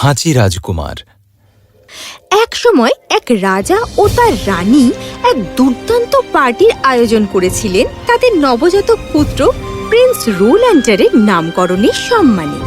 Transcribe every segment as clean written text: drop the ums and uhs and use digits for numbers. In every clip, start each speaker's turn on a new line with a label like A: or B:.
A: হাঁচি রাজকুমার।
B: এক সময় এক রাজা ও তার রানী এক দুর্দান্ত পার্টির আয়োজন করেছিলেন তাদের নবজাতক পুত্র প্রিন্স রোল্যান্ডারের নামকরণের সম্মানে।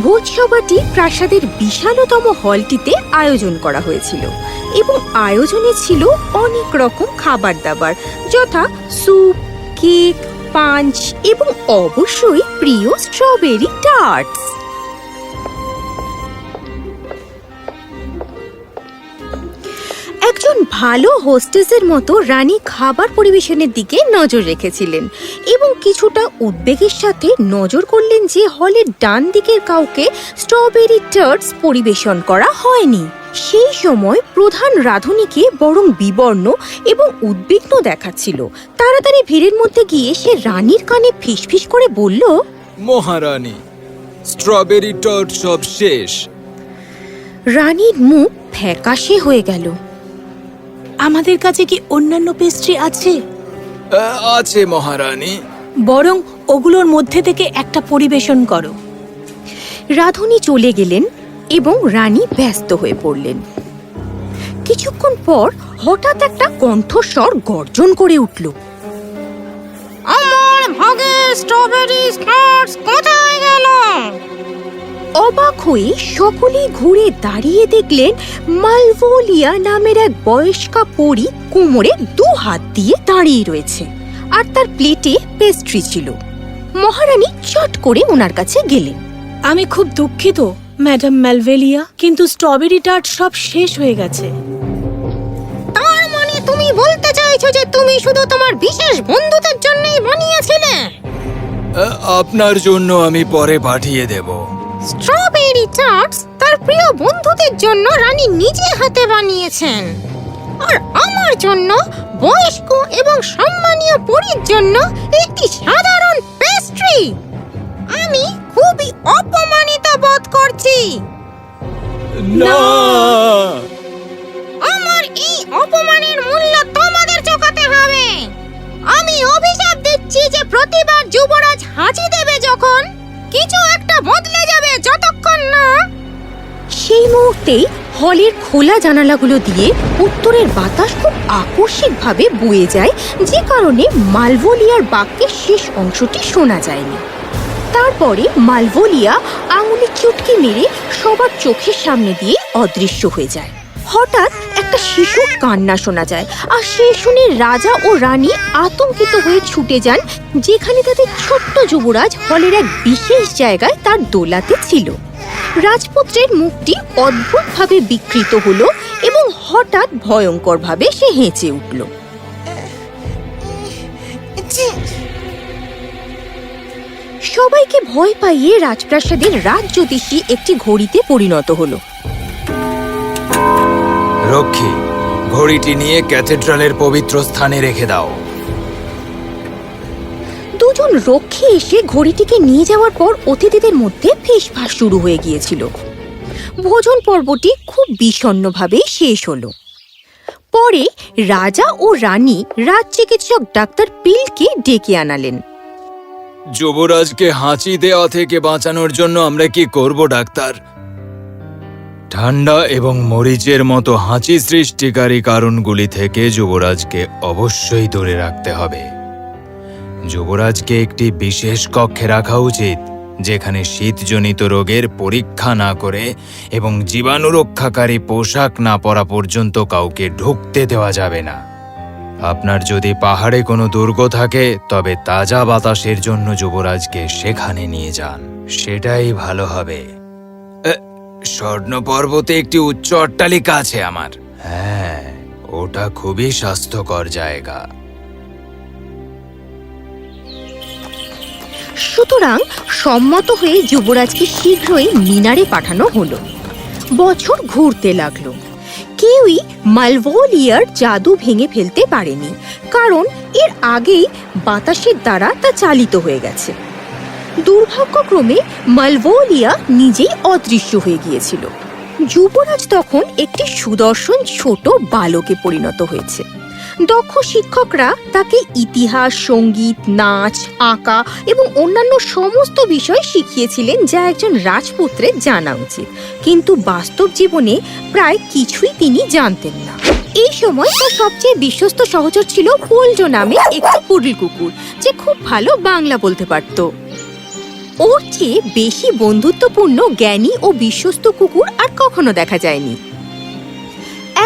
B: ভোজসভাটি প্রাসাদের বিশালতম হলটিতে আয়োজন করা হয়েছিল এবং আয়োজনে ছিল অনেক রকম খাবার দাবার, যথা স্যুপ, কেক, পাঞ্চ এবং অবশ্যই প্রিয় স্ট্রবেরি টার্টস। একজন ভালো হোস্টেসের মতো রানী খাবার পরিবেশনের দিকে নজর রেখেছিলেন এবং কিছুটা উদ্বেগের সাথে নজর করলেন যে হলের ডান দিকের কাউকে স্ট্রবেরি টার্টস পরিবেশন করা হয়নি। সেই সময় প্রধান রাঁধুনিকে বরং বিবর্ণ এবং উদ্বিগ্ন দেখাচ্ছিল। তাড়াতাড়ি ভিড়ের মধ্যে গিয়ে সে রানীর কানে ফিসফিস করে বলল,
A: মহারানী, স্ট্রবেরি টার্ট সব শেষ।
B: রানীর মুখ ফ্যাকাশে হয়ে গেল।
C: আমাদের কাছে কি অন্যান্য পেস্ট্রি আছে?
A: আছে মহারানী।
C: বরং ওগুলোর মধ্যে থেকে একটা পরিবেশন করো।
B: রাঁধুনি চলে গেলেন এবং রানী ব্যস্ত হয়ে পড়লেন। কিছুক্ষণ পর হঠাৎ একটা কণ্ঠস্বর গর্জন করে উঠল, আমার ভাগের স্ট্রবেরি টার্টস কোথায় গেল? অবাক হয়ে সকলেই ঘুরে দাঁড়িয়ে দেখলেন মালভোলিয়া নামের এক বয়স্কা পরী কোমরে 2 হাত দিয়ে দাঁড়িয়ে রয়েছে, আর তার প্লেটে পেস্ট্রি ছিল। মহারানী চট করে ওনার কাছে গেলেন।
C: আমি খুব দুঃখিত ম্যাডাম ম্যালভেলিয়া, কিন্তু স্ট্রবেরি টার্ট সব শেষ হয়ে গেছে।
B: তার মানে তুমি বলতে চাইছো যে তুমি শুধু তোমার বিশেষ বন্ধুদের জন্যই বানিয়েছিলে?
A: আপনার জন্য আমি পরে পাঠিয়ে দেব।
B: স্ট্রবেরি টার্টস তার প্রিয় বন্ধুদের জন্য রানী নিজে হাতে বানিয়েছেন, আর আমার জন্য, বয়স্ক এবং সম্মানীয় পরীর জন্য একটি সাধারণ পেস্ট্রি। আমি খুবই অপমানিত বোধ করছি।
A: না,
B: আমার এই অপমানের মূল্য তোমাদের চোকাতে হবে। আমি অভিশাপ দিচ্ছি যে প্রতিবার যুবরাজ হাঁচি দেবে যখন, কিছু একটা বদলে যাবে যতক্ষণ না। সেই মুহূর্তেই হলের খোলা জানালাগুলো দিয়ে উত্তরের বাতাস খুব আকস্মিকভাবে বয়ে যায়, যে কারণে মালভোলিয়ার বাক্যের শেষ অংশটি শোনা যায়নি। তারপরে মালভোলিয়া আঙুলে চুটকি মেরে সবার চোখের সামনে দিয়ে অদৃশ্য হয়ে যায়। হঠাৎ একটা শিশুর কান্না শোনা যায়, আর সে শুনে রাজা ও রানী আতঙ্কিত হয়ে ছুটে যান যেখানে তাদের ছোট্ট যুবরাজ হলের এক বিশেষ জায়গায় তার দোলাতে ছিল। রাজপুত্রের মুখটি অদ্ভুতভাবে বিকৃত হলো এবং হঠাৎ ভয়ঙ্করভাবে সে হেঁচে উঠল। সবাইকে ভয় পাইয়ে রাজপ্রাসাদের রাজজ্যোতিষী একটি ঘড়িতে পরিণত হলো।
A: রক্ষী, ঘড়িটি নিয়ে ক্যাথেড্রালের পবিত্র স্থানে রেখে দাও।
B: দুজন রক্ষী এসে ঘড়িটিকে নিয়ে যাওয়ার পর অতিথিদের মধ্যে ফিসফাস শুরু হয়ে গিয়েছিল। ভোজন পর্বটি খুব বিষণ্ণভাবে শেষ হলো। পরে রাজা ও রানী রাজ চিকিৎসক ডাক্তার পিলকে ডেকে আনালেন।
A: যুবরাজকে হাঁচি দেওয়া থেকে বাঁচানোর জন্য আমরা কি করব ডাক্তার? ঠান্ডা এবং মরিচের মতো হাঁচি সৃষ্টিকারী কারণগুলি থেকে যুবরাজকে অবশ্যই দূরে রাখতে হবে। যুবরাজকে একটি বিশেষ কক্ষে রাখা উচিত, যেখানে শীতজনিত রোগের পরীক্ষা না করে এবং জীবাণু রক্ষাকারী পোশাক না পরা পর্যন্ত কাউকে ঢুকতে দেওয়া যাবে না। আপনার যদি পাহাড়ে কোনো দুর্গ থাকে তবে তাজা বাতাসের জন্য যুবরাজকে সেখানে নিয়ে যান, সেটাই ভালো হবে। স্বর্ণ পর্বতে একটি উচ্চ অট্টালিকা আছে আমার। হ্যাঁ, ওটা খুবই স্বাস্থ্যকর জায়গা।
B: সুতরাং সম্মত হয়ে যুবরাজকে শীঘ্রই মিনারে পাঠানো হলো। বছর ঘুরতে লাগলো। কেউই মালভোলিয়ার জাদু ভেঙে ফেলতে পারেনি, কারণ এর আগেই বাতাসের দ্বারা তা চালিত হয়ে গেছে। দুর্ভাগ্যক্রমে মালভোলিয়া নিজেই অদৃশ্য হয়ে গিয়েছিল। যুবরাজ তখন একটি সুদর্শন ছোট বালকে পরিণত হয়েছে। দক্ষ শিক্ষকরা তাকে ইতিহাস, সঙ্গীত, নাচ, আঁকা এবং অন্যান্য সমস্ত বিষয় শিখিয়েছিলেন যা একজন রাজপুত্রের জানা উচিত, কিন্তু বাস্তব জীবনে প্রায় কিছুই তিনি জানতেন না। এই সময় তার সবচেয়ে বিশ্বস্ত সহচর ছিল পোল্টো নামে একটি পুডল কুকুর, যে খুব ভালো বাংলা বলতে পারত। ওর চেয়ে বেশি বন্ধুত্বপূর্ণ, জ্ঞানী ও বিশ্বস্ত কুকুর আর কখনো দেখা যায়নি।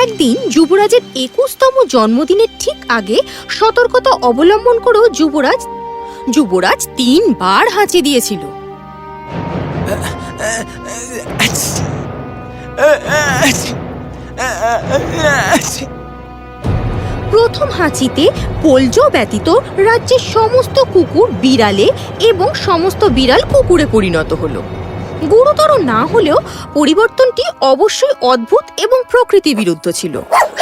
B: একদিন যুবরাজের 21তম জন্মদিনের ঠিক আগে সতর্কতা অবলম্বন করেও যুবরাজ 3 বার হাঁচি দিয়েছিল। প্রথম হাঁচিতে পোল্টো ব্যতীত রাজ্যের সমস্ত কুকুর বিড়ালে এবং সমস্ত বিড়াল কুকুরে পরিণত হলো। গুরুতর না হলেও পরিবর্তনটি অবশ্যই অদ্ভুত এবং প্রকৃতি বিরুদ্ধ ছিল।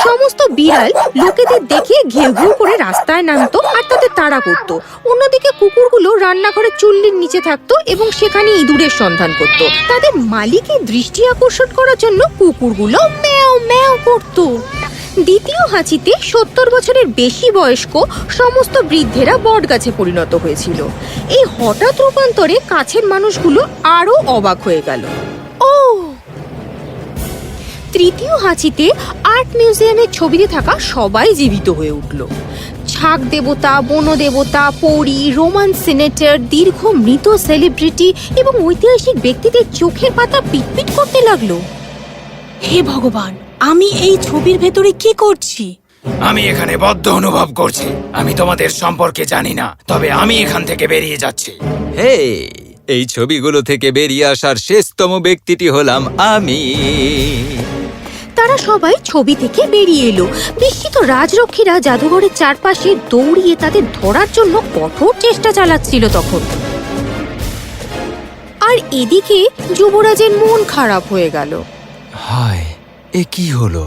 B: সমস্ত বিড়াল লোকেদের দেখে ঘেউ ঘেউ করে রাস্তায় নামতো আর তাদের তাড়া করত। অন্যদিকে কুকুরগুলো রান্নাঘরের চুল্লির নিচে থাকতো এবং সেখানে ইঁদুরের সন্ধান করত। তাদের মালিকের দৃষ্টি আকর্ষণ করার জন্য কুকুরগুলো ম্যাও ম্যাও করত। দ্বিতীয় হাঁচিতে 70 বছরের বেশি বয়স্ক সমস্ত বৃদ্ধেরা বটগাছে পরিণত হয়েছিল। এই হঠাৎ রূপান্তরে কাছের মানুষগুলো আরো অবাক হয়ে গেল। ও তৃতীয় হাঁচিতে আর্ট মিউজিয়ামের ছবিতে থাকা সবাই জীবিত হয়ে উঠল। ছাগ দেবতা, বন দেবতা, পরী, রোমান সিনেটর, দীর্ঘ মৃত সেলিব্রিটি এবং ঐতিহাসিক ব্যক্তিদের চোখের পাতা পিটপিট করতে লাগলো।
C: হে ভগবান, আমি এই ছবির ভেতরে কি করছি?
A: আমি এখানে বদ্ধ অনুভব করছি। আমি তোমাদের সম্পর্কে জানি না, তবে আমি এখান থেকে বেরিয়ে যাচ্ছি। হে, এই ছবিগুলো থেকে বেরিয়ে আসার শেষতম ব্যক্তিটি হলাম আমি।
B: তারা সবাই ছবি থেকে বেরিয়ে এলো। বিস্মিত রাজরক্ষীরা জাদুঘরের চারপাশে দৌড়িয়ে তাদের ধরার জন্য কঠোর চেষ্টা চালাচ্ছিল তখন। আর এদিকে যুবরাজের মন খারাপ হয়ে গেল।
A: হায়, এ কি হলো?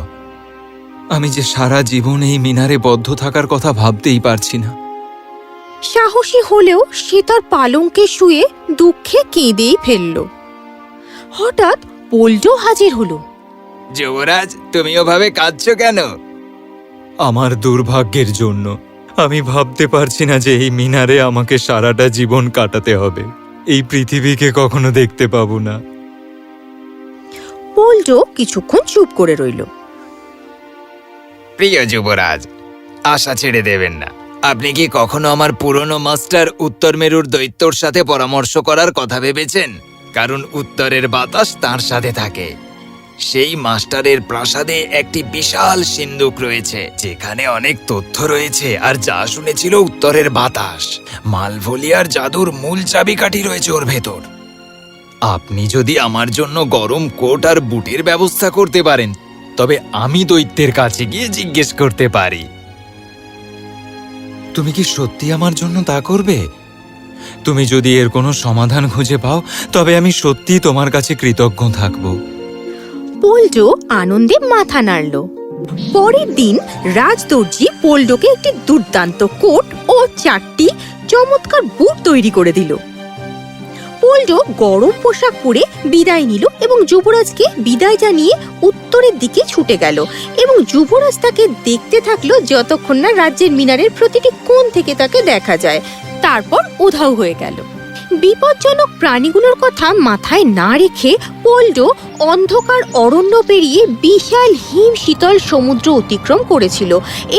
A: আমি যে সারা জীবন এই মিনারে বদ্ধ থাকার কথা ভাবতেই পারছি না।
B: সাহসী হলেও সে তার পালঙ্কে শুয়ে দুঃখে কেঁদেই ফেলল। হঠাৎ পোল্টো হাজির হলো।
A: যুবরাজ, তুমি ওভাবে কাঁদছো কেন? আমার দুর্ভাগ্যের জন্য। আমি ভাবতে পারছি না যে এই মিনারে আমাকে সারাটা জীবন কাটাতে হবে। এই পৃথিবীকে কখনো দেখতে পাবো না।
B: পোল্টো কিছুক্ষণ চুপ করে রইল।
A: প্রিয় যুবরাজ, আশা ছেড়ে দেবেন না। আপনি কি কখনো আমার পুরনো মাস্টার উত্তর মেরুর দৈত্যর সাথে পরামর্শ করার কথা ভেবেছেন? কারণ উত্তরের বাতাস তার সাথে থাকে। সেই মাস্টারের প্রাসাদে একটি বিশাল সিন্দুক রয়েছে, যেখানে অনেক তথ্য রয়েছে আর যা শুনেছিল উত্তরের বাতাস। মালভোলিয়ার জাদুর মূল চাবিকাঠি রয়েছে ওর ভেতর। আপনি যদি আমার জন্য গরম কোট আর বুটের ব্যবস্থা করতে পারেন, তবে আমি দৈত্যের কাছে গিয়ে জিজ্ঞেস করতে পারি। তুমি কি সত্যি আমার জন্য তা করবে? তুমি যদি এর কোনো সমাধান খুঁজে পাও, তবে আমি সত্যি তোমার কাছে কৃতজ্ঞ থাকব।
B: পোল্টো আনন্দে মাথা নাড়ল। পরের দিন রাজদর্জি পোল্টোকে একটি দুর্দান্ত কোট ও 4টি চমৎকার বুট তৈরি করে দিল। পোল্টো গরম পোশাক পরে বিদায় নিল এবং যুবরাজকে বিদায় জানিয়ে উত্তরের দিকে ছুটে গেল এবং যুবরাজ তাকে দেখতে থাকলো যতক্ষণ না রাজ্যের মিনারের প্রতিটি কোণ থেকে তাকে দেখা যায়। তারপর উধাও হয়ে গেল। বিপজ্জনক প্রাণীগুলোর কথা মাথায় না রেখে পোল্টো অন্ধকার অরণ্য পেরিয়ে বিশাল হিম শীতল সমুদ্র অতিক্রম করেছিল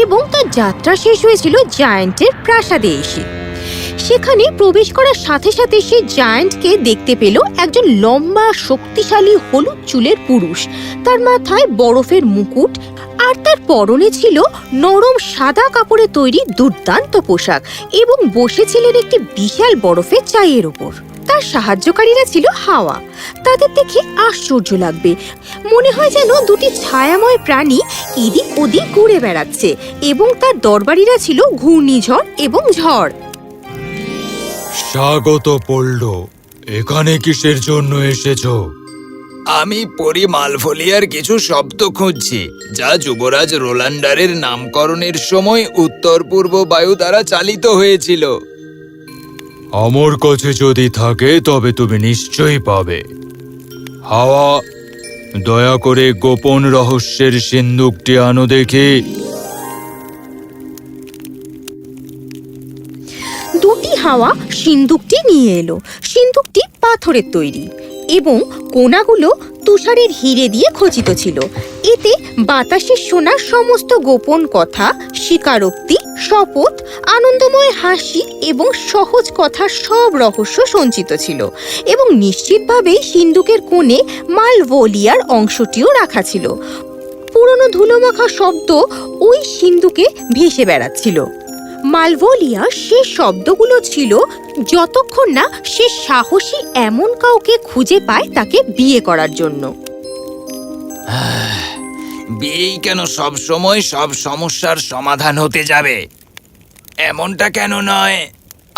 B: এবং তার যাত্রা শেষ হয়েছিল জায়ান্টের প্রাসাদে এসে। সেখানে প্রবেশ করার সাথে সাথে সে জায়ান্টকে দেখতে পেল একজন লম্বা শক্তিশালী হলুদ চুলের পুরুষ। তার মাথায় বরফের মুকুট আর তার পরনে ছিল নরম সাদা কাপড়ে তৈরি দুর্দান্ত পোশাক এবং বসেছিলেন একটি বিশাল বরফের চাইয়ের ওপর। তার সাহায্যকারীরা ছিল হাওয়া। তাদের দেখে আশ্চর্য লাগবে, মনে হয় যেন দুটি ছায়াময় প্রাণী এদিক ওদিক ঘুরে বেড়াচ্ছে এবং তার দরবারীরা ছিল ঘূর্ণিঝড় এবং ঝড়।
A: স্বাগত পোল্টো, এখানে কিসের জন্য এসেছো? আমি পরি মালভোলিয়ার কিছু শব্দ খুঁজছি, যা যুবরাজ রোলান্ডারের নামকরণের সময় উত্তর পূর্ব বায়ু দ্বারা চালিত হয়েছিল। আমার কাছে যদি থাকে তবে তুমি নিশ্চয়ই পাবে। হাওয়া, দয়া করে গোপন রহস্যের সিন্দুকটি আনো দেখি।
B: হাওয়া সিন্দুকটি নিয়ে এলো। সিন্দুকটি পাথরের তৈরি এবং কোণাগুলো তুষারের হিরে দিয়ে খচিত ছিল। এতে বাতাসে শোনা সমস্ত গোপন কথা, স্বীকারোক্তি, শপথ, আনন্দময় হাসি এবং সহজ কথার সব রহস্য সঞ্চিত ছিল। এবং নিশ্চিতভাবেই সিন্দুকের কোণে মালভোলিয়ার অংশটিও রাখা ছিল। পুরনো ধুলোমাখা শব্দ ওই সিন্দুকে ভেসে বেড়াচ্ছিল। মালভোলিয়া সে শব্দগুলো ছিল যতক্ষণ না সে সাহসী এমন কাউকে খুঁজে পায় তাকে বিয়ে করার জন্য।
A: বিয়েই কেন সব সময় সব সমস্যার সমাধান হতে যাবে? এমনটা কেন নয়?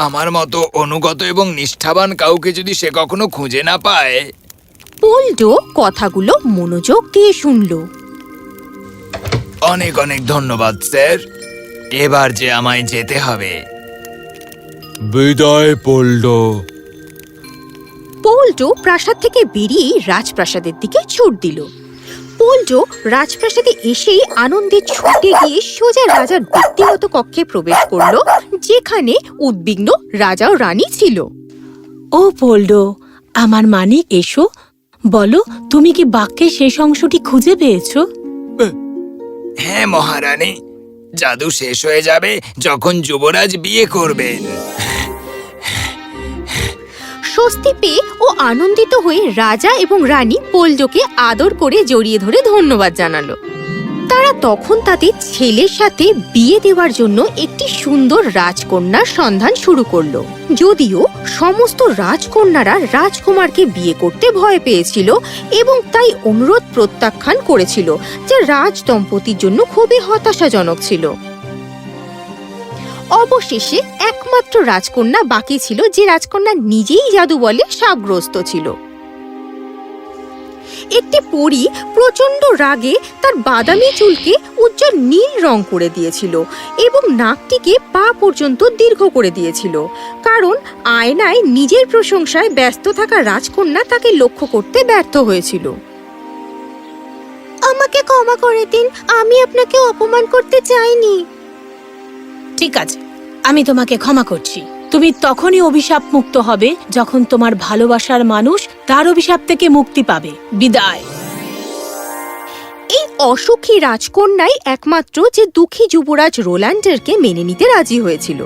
A: আমার মতো অনুগত এবং নিষ্ঠাবান কাউকে যদি সে কখনো খুঁজে না পায়।
B: পোল্ডো কথাগুলো মনোযোগ দিয়ে শুনল।
A: অনেক অনেক ধন্যবাদ স্যার, এবার যে আমায় যেতে হবে। বিদায় পোল্ডো।
B: পোল্ডো প্রাসাদ থেকে বেরিয়ে রাজপ্রাসাদের দিকে ছুট দিল। পোল্ডো রাজপ্রাসাদে এসেই আনন্দে ছুটে গিয়ে সোজা রাজার ব্যক্তিগত কক্ষে প্রবেশ করল, যেখানে উদ্বিগ্ন রাজা ও রানী ছিল।
C: ও পোল্ডো, আমার মানিক, এসো, বলো তুমি কি বাক্যের শেষ অংশটি খুঁজে পেয়েছো?
A: হ্যাঁ মহারানী, জাদু শেষ হয়ে যাবে যখন যুবরাজ বিয়ে করবেন।
B: স্বস্তি পেয়ে ও আনন্দিত হয়ে রাজা এবং রানী পোল্ডোকে আদর করে জড়িয়ে ধরে ধন্যবাদ জানালো। তারা তখন তাদের ছেলের সাথে বিয়ে দেওয়ার জন্য একটি সুন্দর রাজকন্যার সন্ধান শুরু করলো। যদিও সমস্ত রাজকন্যারা রাজকুমারকে বিয়ে করতে ভয় পেয়েছিল এবং তাই অনুরোধ প্রত্যাখ্যান করেছিল, যা রাজ দম্পতির জন্য খুবই হতাশাজনক ছিল। অবশেষে একমাত্র রাজকন্যা বাকি ছিল, যে রাজকন্যা নিজেই জাদু বলে শাপগ্রস্ত ছিল। একটি পরী প্রচন্ড রাগে তার বাদামি চুলকে উজ্জ্বল নীল রং করে দিয়েছিল এবং নাকটিকে পা পর্যন্ত দীর্ঘ করে দিয়েছিল, কারণ আয়নায় নিজের প্রশংসায় ব্যস্ত থাকা রাজকন্যা তাকে লক্ষ্য করতে ব্যর্থ হয়েছিল। আমাকে ক্ষমা করে দিন, আমি আপনাকে অপমান করতে চাইনি।
C: ঠিক আছে, আমি তোমাকে ক্ষমা করছি। তুমি তখনই অভিশাপ মুক্ত হবে যখন তোমার ভালোবাসার মানুষ তার অভিশাপ থেকে মুক্তি পাবে। বিদায়।
B: এই অসুখী রাজকন্যাই একমাত্র যে দুঃখী যুবরাজ রোল্যান্ডারকে মেনে নিতে রাজি হয়েছিল।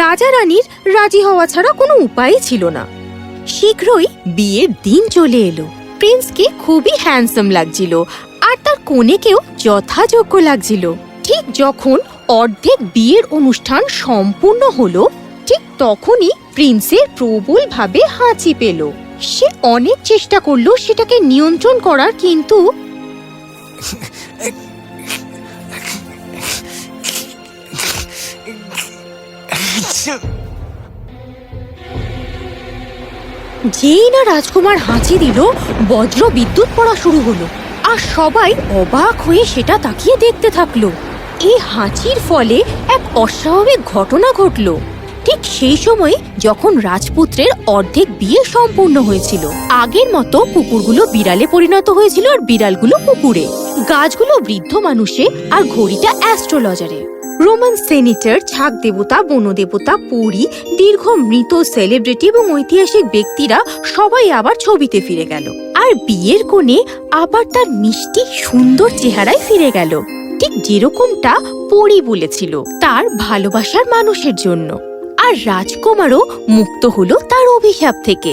B: রাজা রানীর রাজি হওয়া ছাড়া কোনো উপায়ই ছিল না। শীঘ্রই বিয়ের দিন চলে এলো। প্রিন্সকে খুবই হ্যান্ডসাম লাগছিল আর তার কনেকেও যথাযোগ্য লাগছিল। ঠিক যখন অর্ধেক বিয়ের অনুষ্ঠান সম্পূর্ণ হলো, ঠিক তখনই প্রিন্সের প্রবলভাবে হাঁচি পেল। সে অনেক চেষ্টা করলো সেটাকে নিয়ন্ত্রণ করার, কিন্তু যেই না রাজকুমার হাঁচি দিল, বজ্র বিদ্যুৎ পড়া শুরু হলো আর সবাই অবাক হয়ে সেটা তাকিয়ে দেখতে থাকলো। এই হাঁচির ফলে এক অস্বাভাবিক ঘটনা ঘটল। ঠিক সেই সময় যখন রাজপুত্রের অর্ধেক বিয়ে সম্পূর্ণ হয়েছিল। আগের মতো কুকুরগুলো বিড়ালে পরিণত হয়েছিল আর বিড়ালগুলো কুকুরে, গাছগুলো বৃদ্ধ মানুষে আর ঘড়িটা অ্যাস্ট্রোলজারে। রোমান সেনেটর, ছাগ দেবতা, বনদেবতা, পরী, দীর্ঘ মৃত সেলিব্রিটি এবং ঐতিহাসিক ব্যক্তিরা সবাই আবার ছবিতে ফিরে গেল আর বিয়ের কোণে আবার তার মিষ্টি সুন্দর চেহারায় ফিরে গেল, ঠিক যেরকমটা পরী বলেছিল তার ভালোবাসার মানুষের জন্য। আর রাজকুমারও মুক্ত হলো তার অভিশাপ থেকে।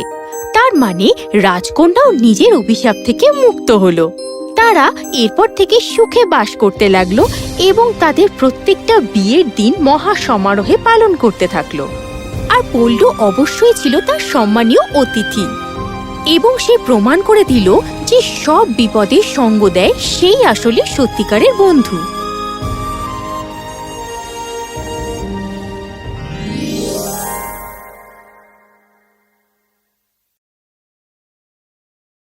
B: তার মানে রাজকন্যাও নিজের অভিশাপ থেকে মুক্ত হলো। তারা এরপর থেকে সুখে বাস করতে লাগলো এবং তাদের প্রত্যেকটা বিয়ের দিন মহা সমারোহে পালন করতে থাকলো। আর পোল্ডো অবশ্যই ছিল তার সম্মানীয় অতিথি এবং সে প্রমাণ করে দিল যে সব বিপদে সঙ্গ দেয় সেই আসলে সত্যিকারের বন্ধু।